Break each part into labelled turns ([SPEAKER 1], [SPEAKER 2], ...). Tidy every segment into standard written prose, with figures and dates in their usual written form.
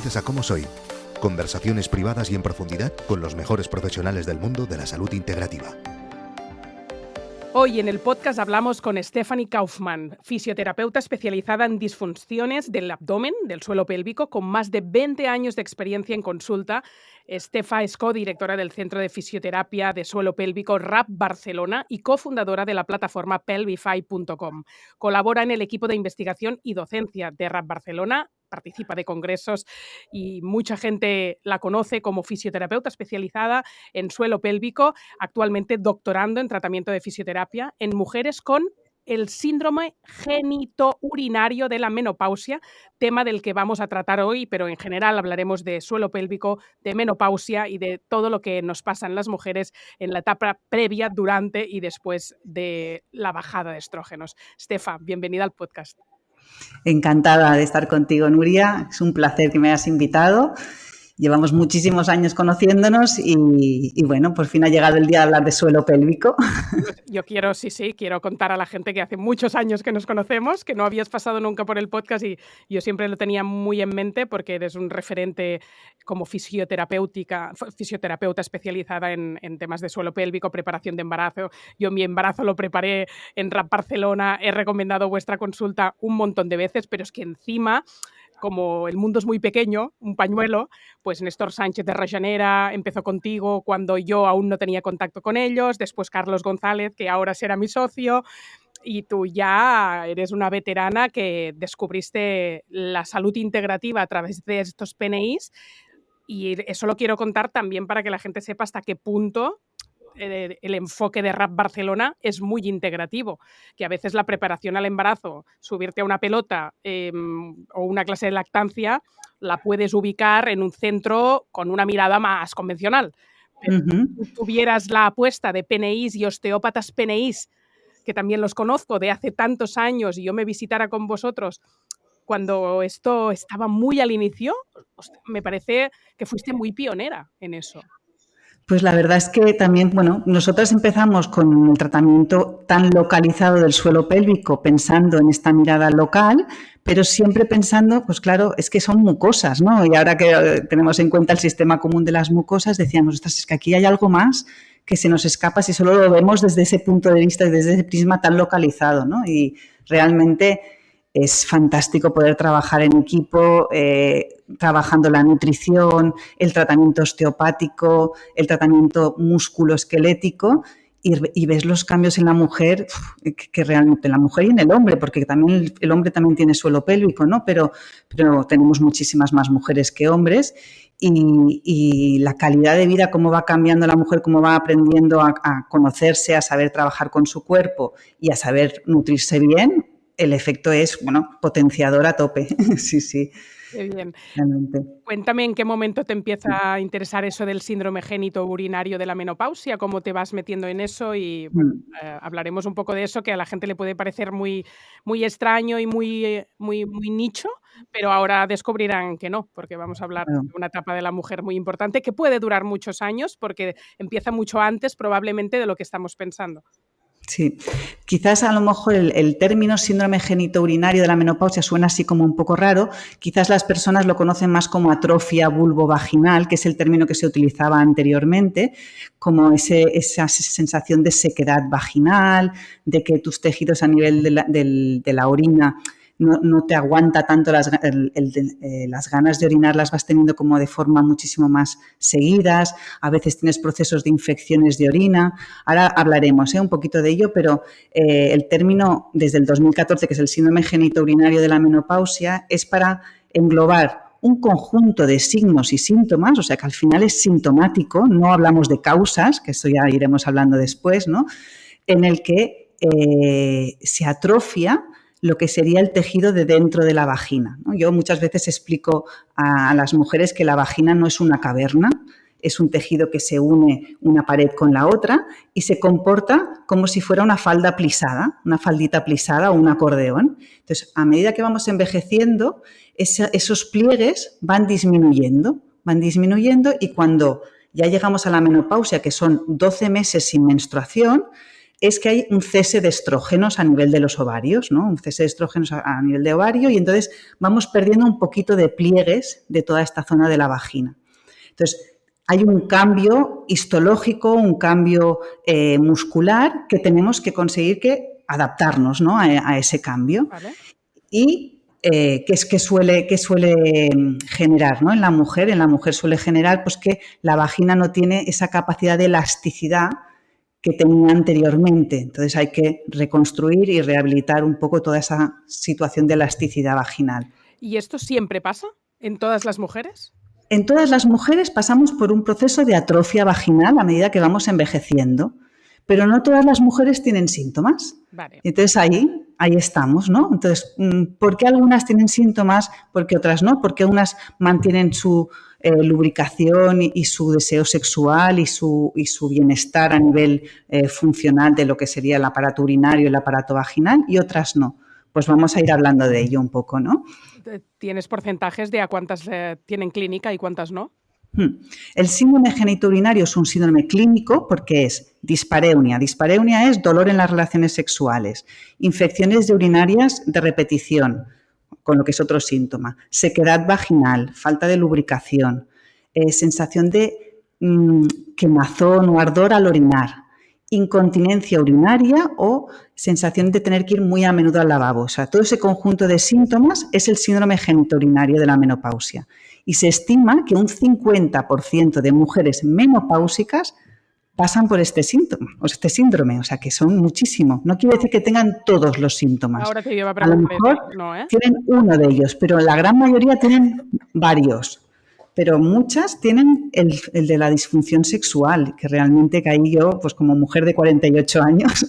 [SPEAKER 1] Bienvenidos a Cómo Soy. Conversaciones privadas y en profundidad con los mejores profesionales del mundo de la salud integrativa.
[SPEAKER 2] Hoy en el podcast hablamos con Stephanie Kaufmann, fisioterapeuta especializada en disfunciones del abdomen, del suelo pélvico, con más de 20 años de experiencia en consulta. Stefa es codirectora del Centro de Fisioterapia de Suelo Pélvico RAP Barcelona y cofundadora de la plataforma pelvify.com. Colabora en el equipo de investigación y docencia de RAP Barcelona, participa de congresos y mucha gente la conoce como fisioterapeuta especializada en suelo pélvico, actualmente doctorando en tratamiento de fisioterapia en mujeres con el síndrome genitourinario de la menopausia, tema del que vamos a tratar hoy, pero en general hablaremos de suelo pélvico, de menopausia y de todo lo que nos pasa en las mujeres en la etapa previa, durante y después de la bajada de estrógenos. Stefa, bienvenida al podcast.
[SPEAKER 3] Encantada de estar contigo, Nuria. Es un placer que me hayas invitado. Llevamos muchísimos años conociéndonos y bueno, por fin ha llegado el día de hablar de suelo pélvico.
[SPEAKER 2] Yo quiero contar a la gente que hace muchos años que nos conocemos, que no habías pasado nunca por el podcast y yo siempre lo tenía muy en mente porque eres un referente como fisioterapeuta especializada en temas de suelo pélvico, preparación de embarazo. Yo mi embarazo lo preparé en RAP Barcelona, he recomendado vuestra consulta un montón de veces, pero es que encima, como el mundo es muy pequeño, un pañuelo, pues Néstor Sánchez de Rajanera empezó contigo cuando yo aún no tenía contacto con ellos, después Carlos González, que ahora será mi socio, y tú ya eres una veterana que descubriste la salud integrativa a través de estos PNIs, y eso lo quiero contar también para que la gente sepa hasta qué punto el enfoque de RAP Barcelona es muy integrativo, que a veces la preparación al embarazo, subirte a una pelota o una clase de lactancia, la puedes ubicar en un centro con una mirada más convencional. Pero si tuvieras la apuesta de PNIs y osteópatas PNIs, que también los conozco de hace tantos años, y yo me visitara con vosotros cuando esto estaba muy al inicio, me parece que fuiste muy pionera en eso.
[SPEAKER 3] Pues la verdad es que también, bueno, nosotras empezamos con el tratamiento tan localizado del suelo pélvico, pensando en esta mirada local, pero siempre pensando, pues claro, es que son mucosas, ¿no? Y ahora que tenemos en cuenta el sistema común de las mucosas, decíamos, ostras, es que aquí hay algo más que se nos escapa si solo lo vemos desde ese punto de vista, desde ese prisma tan localizado, ¿no? Y realmente es fantástico poder trabajar en equipo, trabajando la nutrición, el tratamiento osteopático, el tratamiento musculoesquelético y ves los cambios en la mujer, que realmente en la mujer y en el hombre, porque también el hombre también tiene suelo pélvico, ¿no? Pero tenemos muchísimas más mujeres que hombres y la calidad de vida, cómo va cambiando la mujer, cómo va aprendiendo a conocerse, a saber trabajar con su cuerpo y a saber nutrirse bien. El efecto es, bueno, potenciador a tope. Sí.
[SPEAKER 2] Qué bien.
[SPEAKER 3] Realmente.
[SPEAKER 2] Cuéntame en qué momento te empieza a interesar eso del síndrome genitourinario de la menopausia, cómo te vas metiendo en eso y bueno, hablaremos un poco de eso, que a la gente le puede parecer muy, muy extraño y muy nicho, pero ahora descubrirán que no, porque vamos a hablar de una etapa de la mujer muy importante que puede durar muchos años porque empieza mucho antes probablemente de lo que estamos pensando.
[SPEAKER 3] Sí, quizás a lo mejor el término síndrome genitourinario de la menopausia suena así como un poco raro. Quizás las personas lo conocen más como atrofia vulvovaginal, que es el término que se utilizaba anteriormente, como esa sensación de sequedad vaginal, de que tus tejidos a nivel de la orina no te aguanta tanto las ganas de orinar, las vas teniendo como de forma muchísimo más seguidas, a veces tienes procesos de infecciones de orina. Ahora hablaremos un poquito de ello, pero el término desde el 2014, que es el síndrome genitourinario de la menopausia, es para englobar un conjunto de signos y síntomas, o sea que al final es sintomático, no hablamos de causas, que esto ya iremos hablando después, ¿no? En el que se atrofia lo que sería el tejido de dentro de la vagina, ¿no? Yo muchas veces explico a las mujeres que la vagina no es una caverna, es un tejido que se une una pared con la otra y se comporta como si fuera una falda plisada, una faldita plisada o un acordeón. Entonces, a medida que vamos envejeciendo, esos pliegues van disminuyendo y cuando ya llegamos a la menopausia, que son 12 meses sin menstruación, es que hay un cese de estrógenos a nivel de los ovarios, ¿no? Un cese de estrógenos a nivel de ovario y entonces vamos perdiendo un poquito de pliegues de toda esta zona de la vagina. Entonces, hay un cambio histológico, un cambio muscular que tenemos que conseguir adaptarnos, ¿no? a ese cambio.
[SPEAKER 2] Vale.
[SPEAKER 3] Y que suele generar, ¿no? En la mujer suele generar pues, que la vagina no tiene esa capacidad de elasticidad que tenía anteriormente. Entonces hay que reconstruir y rehabilitar un poco toda esa situación de elasticidad vaginal.
[SPEAKER 2] ¿Y esto siempre pasa en todas las mujeres?
[SPEAKER 3] En todas las mujeres pasamos por un proceso de atrofia vaginal a medida que vamos envejeciendo, pero no todas las mujeres tienen síntomas.
[SPEAKER 2] Vale.
[SPEAKER 3] Entonces ahí estamos, ¿no? Entonces, ¿por qué algunas tienen síntomas? ¿Por qué otras no? ¿Por qué unas mantienen su lubricación y su deseo sexual y su bienestar a nivel funcional de lo que sería el aparato urinario y el aparato vaginal y otras no? Pues vamos a ir hablando de ello un poco, ¿no?
[SPEAKER 2] ¿Tienes porcentajes de a cuántas tienen clínica y cuántas no?
[SPEAKER 3] El síndrome genitourinario es un síndrome clínico porque es dispareunia. Dispareunia es dolor en las relaciones sexuales, infecciones urinarias de repetición, con lo que es otro síntoma, sequedad vaginal, falta de lubricación, sensación de quemazón o ardor al orinar, incontinencia urinaria o sensación de tener que ir muy a menudo al lavabo. O sea, todo ese conjunto de síntomas es el síndrome genitourinario de la menopausia. Y se estima que un 50% de mujeres menopáusicas pasan por este síntoma o este síndrome, o sea que son muchísimos. No quiere decir que tengan todos los síntomas.
[SPEAKER 2] Ahora te iba a preguntar,
[SPEAKER 3] a lo mejor
[SPEAKER 2] no,
[SPEAKER 3] tienen uno de ellos, pero la gran mayoría tienen varios. Pero muchas tienen el de la disfunción sexual, que realmente que ahí yo, pues como mujer de 48 años,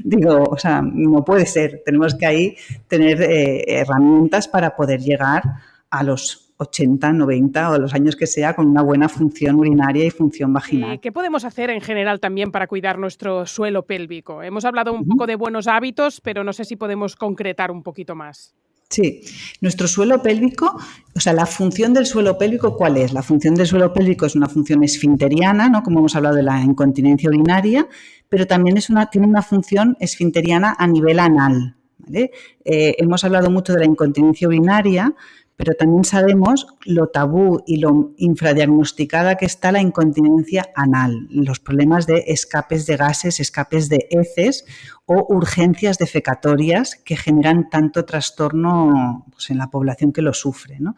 [SPEAKER 3] digo, o sea, no puede ser. Tenemos que ahí tener herramientas para poder llegar a los 80, 90 o los años que sea con una buena función urinaria y función vaginal.
[SPEAKER 2] ¿Qué podemos hacer en general también para cuidar nuestro suelo pélvico? Hemos hablado un poco de buenos hábitos, pero no sé si podemos concretar un poquito más.
[SPEAKER 3] Sí, nuestro suelo pélvico, o sea, la función del suelo pélvico, ¿cuál es? La función del suelo pélvico es una función esfinteriana, ¿no? Como hemos hablado de la incontinencia urinaria, pero también tiene una función esfinteriana a nivel anal, ¿vale? Hemos hablado mucho de la incontinencia urinaria, pero también sabemos lo tabú y lo infradiagnosticada que está la incontinencia anal, los problemas de escapes de gases, escapes de heces o urgencias defecatorias que generan tanto trastorno pues, en la población que lo sufre, ¿no?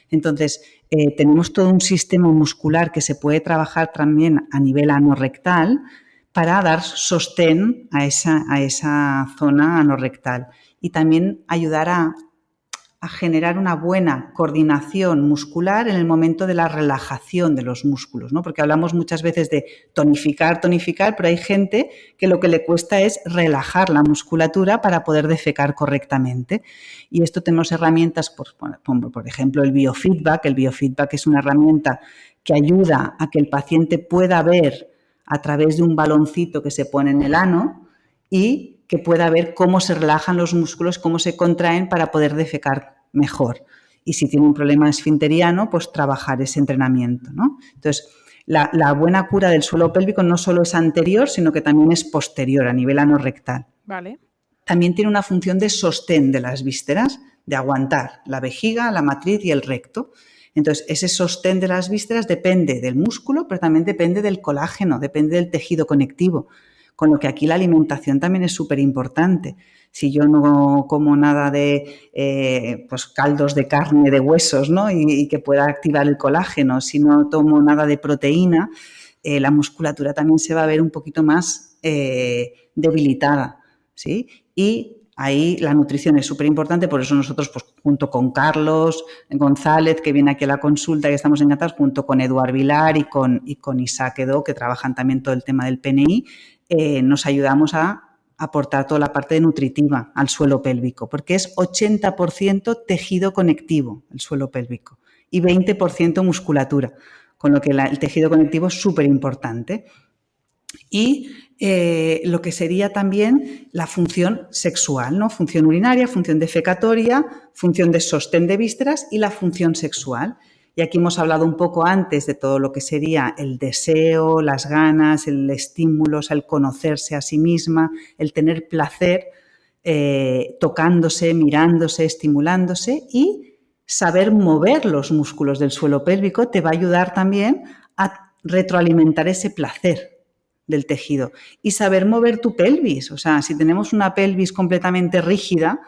[SPEAKER 3] Entonces, tenemos todo un sistema muscular que se puede trabajar también a nivel anorrectal para dar sostén a esa zona anorrectal y también ayudar a generar una buena coordinación muscular en el momento de la relajación de los músculos, ¿no? Porque hablamos muchas veces de tonificar, pero hay gente que lo que le cuesta es relajar la musculatura para poder defecar correctamente. Y esto tenemos herramientas, por ejemplo, el biofeedback. El biofeedback es una herramienta que ayuda a que el paciente pueda ver a través de un baloncito que se pone en el ano y que pueda ver cómo se relajan los músculos, cómo se contraen para poder defecar mejor. Y si tiene un problema esfinteriano, pues trabajar ese entrenamiento, ¿no? Entonces, la buena cura del suelo pélvico no solo es anterior, sino que también es posterior a nivel anorrectal.
[SPEAKER 2] Vale.
[SPEAKER 3] También tiene una función de sostén de las vísceras, de aguantar la vejiga, la matriz y el recto. Entonces, ese sostén de las vísceras depende del músculo, pero también depende del colágeno, depende del tejido conectivo. Con lo que aquí la alimentación también es súper importante. Si yo no como nada de pues caldos de carne, de huesos, ¿no? y que pueda activar el colágeno, si no tomo nada de proteína, la musculatura también se va a ver un poquito más debilitada, ¿sí? Y ahí la nutrición es súper importante, por eso nosotros, pues, junto con Carlos González, que viene aquí a la consulta, que estamos encantados, junto con Eduard Vilar y con Isaac Edo, que trabajan también todo el tema del PNI, nos ayudamos a aportar toda la parte nutritiva al suelo pélvico, porque es 80% tejido conectivo el suelo pélvico y 20% musculatura, con lo que el tejido conectivo es súper importante. Y lo que sería también la función sexual, ¿no? Función urinaria, función defecatoria, función de sostén de vísceras y la función sexual. Y aquí hemos hablado un poco antes de todo lo que sería el deseo, las ganas, el estímulo, o sea, el conocerse a sí misma, el tener placer, tocándose, mirándose, estimulándose, y saber mover los músculos del suelo pélvico te va a ayudar también a retroalimentar ese placer del tejido. Y saber mover tu pelvis, o sea, si tenemos una pelvis completamente rígida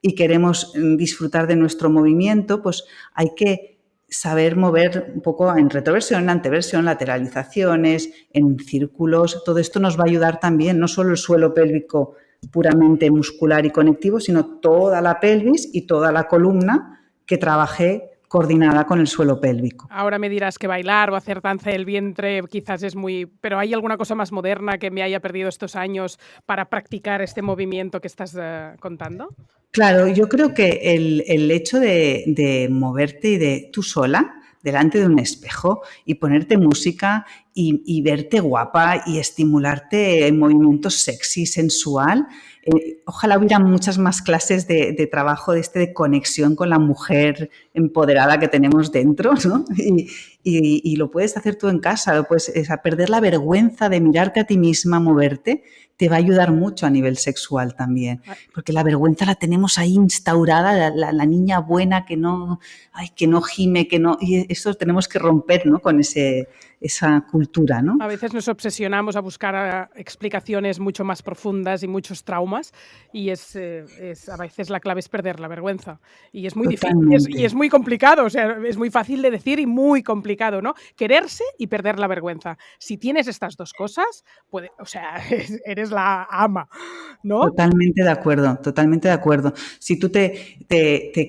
[SPEAKER 3] y queremos disfrutar de nuestro movimiento, pues hay que saber mover un poco en retroversión, anteversión, lateralizaciones, en círculos. Todo esto nos va a ayudar también, no solo el suelo pélvico puramente muscular y conectivo, sino toda la pelvis y toda la columna que trabaje coordinada con el suelo pélvico.
[SPEAKER 2] Ahora me dirás que bailar o hacer danza del vientre quizás es muy... Pero ¿hay alguna cosa más moderna que me haya perdido estos años para practicar este movimiento que estás contando?
[SPEAKER 3] Claro, yo creo que el hecho de moverte y de tú sola delante de un espejo y ponerte música y verte guapa y estimularte en movimiento sexy, sensual. Ojalá hubiera muchas más clases de trabajo de conexión con la mujer empoderada que tenemos dentro, ¿no? Y lo puedes hacer tú en casa, pues a perder la vergüenza de mirarte a ti misma, moverte, te va a ayudar mucho a nivel sexual también, porque la vergüenza la tenemos ahí instaurada, la niña buena que no gime, que no, y eso tenemos que romper, ¿no? Con esa cultura, ¿no?
[SPEAKER 2] A veces nos obsesionamos a buscar explicaciones mucho más profundas y muchos traumas, y a veces la clave es perder la vergüenza. Y es muy difícil y es muy complicado, o sea, es muy fácil de decir y muy complicado, ¿no? Quererse y perder la vergüenza. Si tienes estas dos cosas, o sea, eres la ama, ¿no?
[SPEAKER 3] Totalmente de acuerdo, totalmente de acuerdo. Si tú te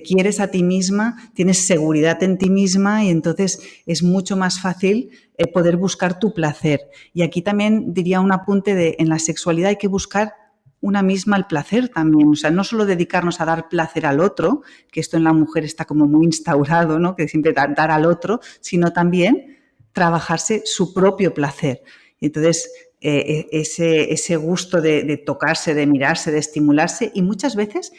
[SPEAKER 3] quieres a ti misma, tienes seguridad en ti misma, y entonces es mucho más fácil poder buscar tu placer. Y aquí también diría un apunte en la sexualidad hay que buscar una misma el placer también. O sea, no solo dedicarnos a dar placer al otro, que esto en la mujer está como muy instaurado, ¿no? Que siempre dar al otro, sino también trabajarse su propio placer. Y entonces ese gusto de tocarse, de mirarse, de estimularse, y muchas veces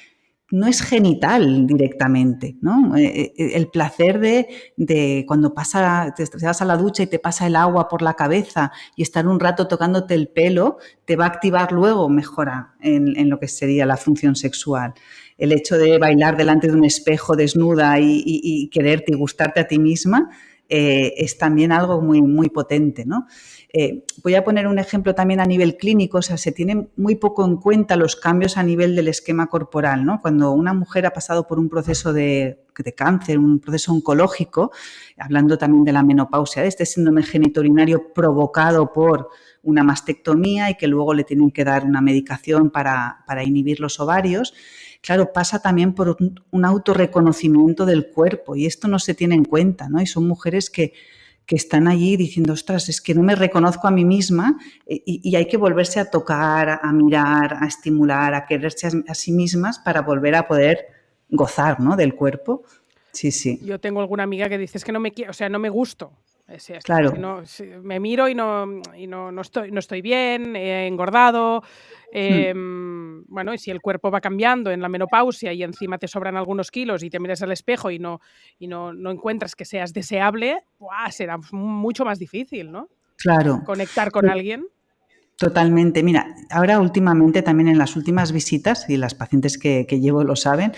[SPEAKER 3] no es genital directamente, ¿no? El placer de cuando te vas a la ducha y te pasa el agua por la cabeza y estar un rato tocándote el pelo, te va a activar luego, mejora en lo que sería la función sexual. El hecho de bailar delante de un espejo desnuda y quererte y gustarte a ti misma es también algo muy, muy potente, ¿no? Voy a poner un ejemplo también a nivel clínico. O sea, se tienen muy poco en cuenta los cambios a nivel del esquema corporal, ¿no? Cuando una mujer ha pasado por un proceso de cáncer, un proceso oncológico, hablando también de la menopausia, de este síndrome genitourinario provocado por una mastectomía y que luego le tienen que dar una medicación para inhibir los ovarios. Claro, pasa también por un autorreconocimiento del cuerpo, y esto no se tiene en cuenta, ¿no? Y son mujeres que están allí diciendo, ostras, es que no me reconozco a mí misma, y hay que volverse a tocar, a mirar, a estimular, a quererse a sí mismas para volver a poder gozar, ¿no? Del cuerpo. Sí, sí.
[SPEAKER 2] Yo tengo alguna amiga que dice, es que no me quiero, o sea, no me gusto.
[SPEAKER 3] Claro.
[SPEAKER 2] No, me miro y no estoy bien, he engordado. Bueno, y si el cuerpo va cambiando en la menopausia y encima te sobran algunos kilos y te miras al espejo y no encuentras que seas deseable, ¡buah!, será mucho más difícil, ¿no?
[SPEAKER 3] Claro.
[SPEAKER 2] Conectar con alguien.
[SPEAKER 3] Totalmente. Mira, ahora últimamente también en las últimas visitas, y las pacientes que llevo lo saben,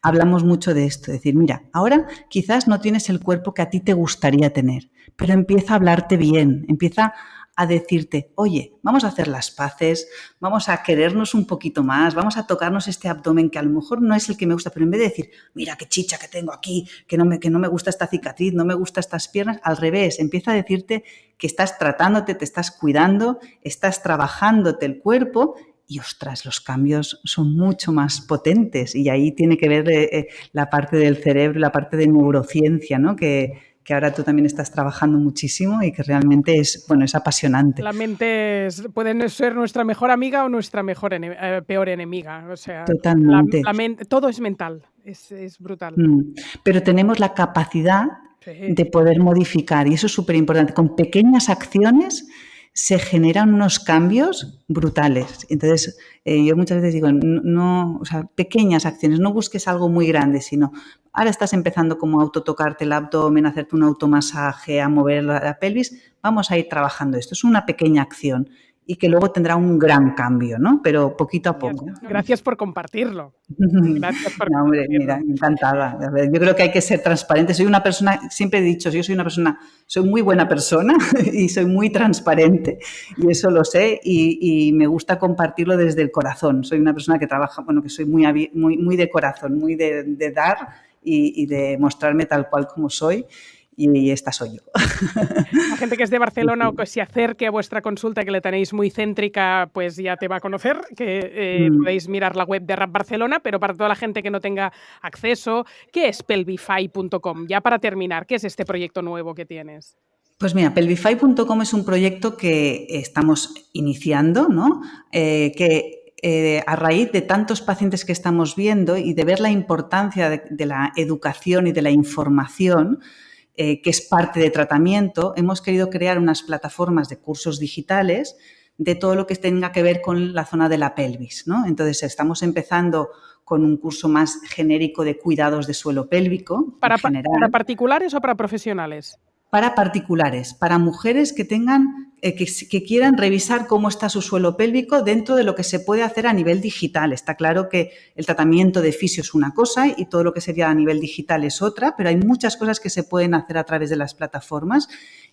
[SPEAKER 3] hablamos mucho de esto. Es decir, mira, ahora quizás no tienes el cuerpo que a ti te gustaría tener, pero empieza a hablarte bien, empieza a decirte, oye, vamos a hacer las paces, vamos a querernos un poquito más, vamos a tocarnos este abdomen que a lo mejor no es el que me gusta, pero en vez de decir, mira qué chicha que tengo aquí, que no me gusta esta cicatriz, no me gusta estas piernas, al revés, empieza a decirte que estás tratándote, te estás cuidando, estás trabajándote el cuerpo. Y, ostras, los cambios son mucho más potentes, y ahí tiene que ver la parte del cerebro, la parte de neurociencia, ¿no? Que ahora tú también estás trabajando muchísimo y que realmente es apasionante.
[SPEAKER 2] La mente puede ser nuestra mejor amiga o nuestra peor enemiga. O sea,
[SPEAKER 3] totalmente.
[SPEAKER 2] Todo es mental, es brutal.
[SPEAKER 3] Pero tenemos la capacidad de poder modificar, y eso es súper importante. Con pequeñas acciones se generan unos cambios brutales. Entonces, yo muchas veces digo, o sea, pequeñas acciones, no busques algo muy grande, sino ahora estás empezando como a autotocarte el abdomen, a hacerte un automasaje, a mover la pelvis, vamos a ir trabajando esto. Es una pequeña acción y que luego tendrá un gran cambio, ¿no? Pero poquito a poco.
[SPEAKER 2] Gracias por compartirlo. Gracias por
[SPEAKER 3] no, hombre,
[SPEAKER 2] compartirlo.
[SPEAKER 3] mira, encantada. A ver, yo creo que hay que ser transparente. Soy una persona, siempre he dicho, soy muy buena persona y soy muy transparente. Y eso lo sé y me gusta compartirlo desde el corazón. Soy una persona que trabaja, que soy muy de corazón, muy de dar y de mostrarme tal cual como soy. Y esta soy yo.
[SPEAKER 2] La gente que es de Barcelona o que se acerque a vuestra consulta, que le tenéis muy céntrica, pues ya te va a conocer, que podéis mirar la web de Rap Barcelona, pero para toda la gente que no tenga acceso, ¿qué es pelvify.com? Ya para terminar, ¿qué es este proyecto nuevo que tienes?
[SPEAKER 3] Pues mira, pelvify.com es un proyecto que estamos iniciando, ¿no? A raíz de tantos pacientes que estamos viendo y de ver la importancia de la educación y de la información, que es parte de tratamiento, hemos querido crear unas plataformas de cursos digitales de todo lo que tenga que ver con la zona de la pelvis, ¿no? Entonces, estamos empezando con un curso más genérico de cuidados de suelo pélvico.
[SPEAKER 2] ¿Para particulares o para profesionales?
[SPEAKER 3] Para particulares, para mujeres que tengan, que quieran revisar cómo está su suelo pélvico dentro de lo que se puede hacer a nivel digital. Está claro que el tratamiento de fisio es una cosa y todo lo que sería a nivel digital es otra, pero hay muchas cosas que se pueden hacer a través de las plataformas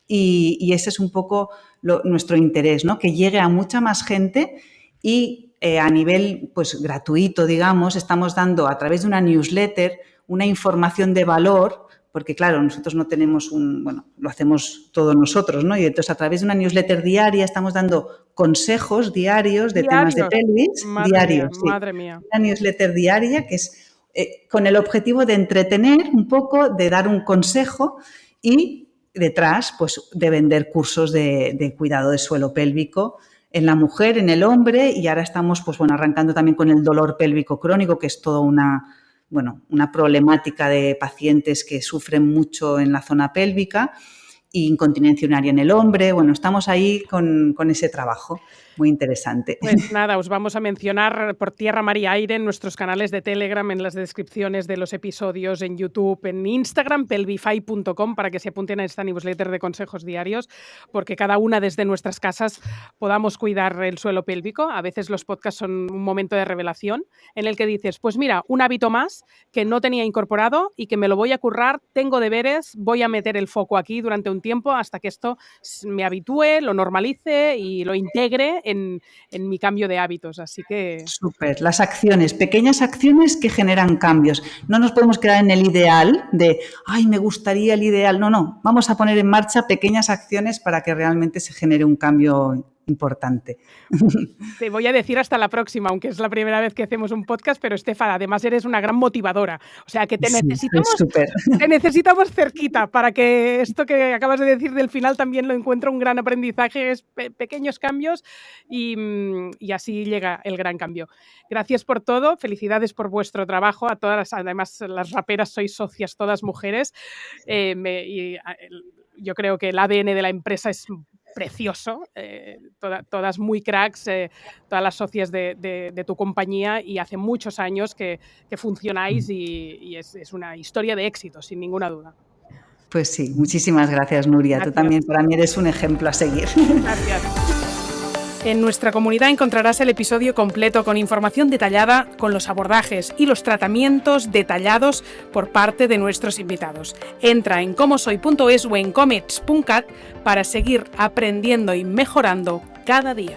[SPEAKER 3] y ese es un poco nuestro interés, ¿no? Que llegue a mucha más gente y a nivel pues gratuito, digamos, estamos dando a través de una newsletter una información de valor. Porque, claro, nosotros no tenemos lo hacemos todos nosotros, ¿no? Y entonces a través de una newsletter diaria estamos dando consejos diarios de temas de pelvis.
[SPEAKER 2] Madre mía.
[SPEAKER 3] Una newsletter diaria que es con el objetivo de entretener un poco, de dar un consejo y detrás, pues, de vender cursos de cuidado de suelo pélvico en la mujer, en el hombre y ahora estamos, pues, arrancando también con el dolor pélvico crónico, que es toda una problemática de pacientes que sufren mucho en la zona pélvica y incontinencia urinaria en el hombre. Estamos ahí con ese trabajo muy interesante.
[SPEAKER 2] Pues nada, os vamos a mencionar por tierra, mar y aire en nuestros canales de Telegram, en las descripciones de los episodios, en YouTube, en Instagram, pelvify.com, para que se apunten a esta newsletter de consejos diarios, porque cada una desde nuestras casas podamos cuidar el suelo pélvico. A veces los podcasts son un momento de revelación en el que dices, pues mira, un hábito más que no tenía incorporado y que me lo voy a currar, tengo deberes, voy a meter el foco aquí durante un tiempo hasta que esto me habitúe, lo normalice y lo integre en mi cambio de hábitos, así que...
[SPEAKER 3] Súper, las acciones, pequeñas acciones que generan cambios. No nos podemos quedar en el ideal de, ay, me gustaría el ideal. No, vamos a poner en marcha pequeñas acciones para que realmente se genere un cambio importante.
[SPEAKER 2] Te voy a decir hasta la próxima, aunque es la primera vez que hacemos un podcast, pero Estefa, además eres una gran motivadora. O sea que te necesitamos cerquita para que esto que acabas de decir del final también lo encuentre un gran aprendizaje, es pequeños cambios y así llega el gran cambio. Gracias por todo, felicidades por vuestro trabajo, a todas, además las raperas sois socias todas mujeres yo creo que el ADN de la empresa es precioso, todas muy cracks, todas las socias de tu compañía y hace muchos años que funcionáis y es una historia de éxito, sin ninguna duda.
[SPEAKER 3] Pues sí, muchísimas gracias, Nuria. Gracias. Tú también para mí eres un ejemplo a seguir.
[SPEAKER 2] Gracias. En nuestra comunidad encontrarás el episodio completo con información detallada, con los abordajes y los tratamientos detallados por parte de nuestros invitados. Entra en comosoy.es o en comets.cat para seguir aprendiendo y mejorando cada día.